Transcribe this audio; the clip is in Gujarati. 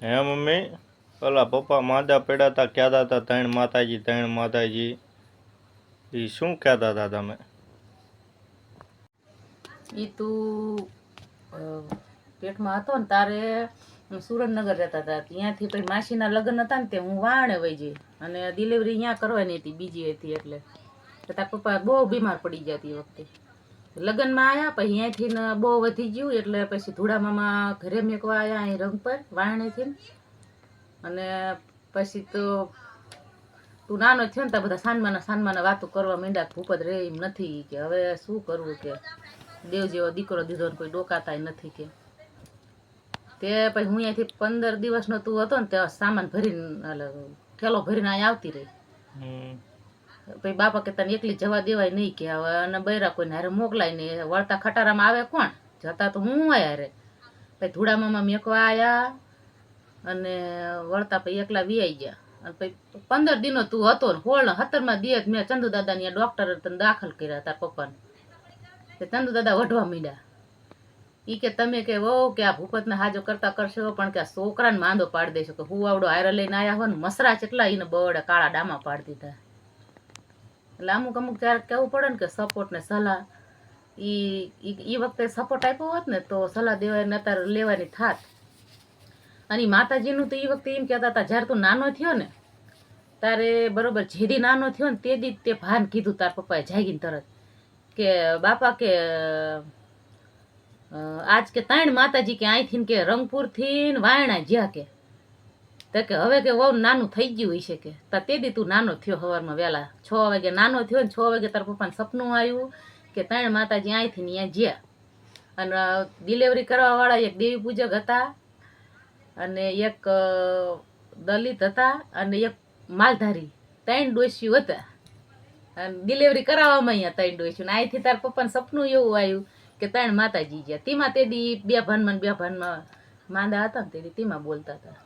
હે મમ્મી, ઓલા પપ્પા માંદા પડ્યા હતા, કહેતા હતા ત્રણ માતાજી. એ શું કહેતા હતા તમે? ઈ તું પેટમાં હતો ને તારે સુરેન્દ્રનગર રહેતા હતા. ત્યાંથી પછી માસીના લગ્ન હતા ને તે હું વાણે વહી જઈ અને ડિલિવરી અહીંયા કરવાની હતી, બીજી હતી. એટલે તારા પપ્પા બહુ બીમાર પડી ગયા હતી એ વખતે. લગ્નમાં આવ્યા પછી અહીંયાથી બહુ વધી ગયું એટલે પછી ધૂળામામા ઘરે મેકવા આવ્યા અહીં રંગ પર વાણેથી. અને પછી તો તું નાનો થયો ને ત્યાં બધા સાનમાના વાતો કરવા માંડ્યા. ભૂપત રે એમ નથી કે હવે શું કરવું, કે દેવ જેવો દીકરો દીધો ને કોઈ ડોકાતાય નથી કે. તે પછી હું અહીંયાથી 15 દિવસનો તું હતો ને ત્યાં સામાન ભરીને ઠેલો ભરીને અહીં આવતી રહી. પછી બાપા કે તને એકલી જવા દેવાય નહીં કે હવે અને બૈરા કોઈને હારે મોકલાય નહીં, વળતા ખટારામાં આવે કોણ, જતા તો હું આયા રે. પછી ધૂળામામા મેકવા આવ્યા અને વળતા પછી એકલા વિયાઈ ગયા. અને પછી 15 દિનો તું હતો ને 17મા દિવસ મેં ચંદુ દાદાની ડોક્ટરે તને દાખલ કર્યા તાર પપ્પાને. ચંદુ દાદા વઢવા માંડ્યા. ઈ કે તમે કે વહુ કે આ ભૂપતને હાજો કરતા કરશો પણ કે આ છોકરાને માંદો પાડી દેશો, કે હું આવડો હારે લઈને આવ્યા હોય ને મસરા કેટલા એને બળે કાળા ડામા પાડી દીધા. એટલે અમુક ત્યારે કેવું પડે ને કે સપોર્ટ ને સલાહ. ઈ વખતે સપોર્ટ આપ્યો હોત ને તો સલાહ દેવાની અત્યારે લેવાની થાત. અને માતાજીનું તો એ વખતે એમ કહેતા હતા જ્યારે તું નાનો થયો ને તારે બરોબર જેદી નાનો થયો ને તે દી તે ભાન કીધું તાર પપ્પાએ જાગીને તરત કે બાપા કે આજ કે 3 માતાજી કે અહીંથી કે રંગપુરથી ને વાયણા જ્યાં કે હવે કે વહુ નાનું થઈ ગયું હશે કે. તે દી તું નાનો થયો સવારમાં વહેલા 6 વાગે નાનો થયો ને 6 વાગે તાર પપ્પાને સપનું આવ્યું કે 3 માતાજી અહીંથી ને ત્યાં જ્યાં. અને ડિલિવરી કરવા વાળા એક દેવી પૂજક હતા અને એક દલિત હતા અને એક માલધારી. 3 ડોસીઓ હતા અને ડિલિવરી કરાવવામાં અહીંયા 3 ડોસીઓ. અહીંથી તાર પપ્પાને સપનું એવું આવ્યું કે 3 માતાજી ગયા. તેમાં તે દી બે ભાનમાં માંદા હતા ને તે દી તેમાં બોલતા હતા.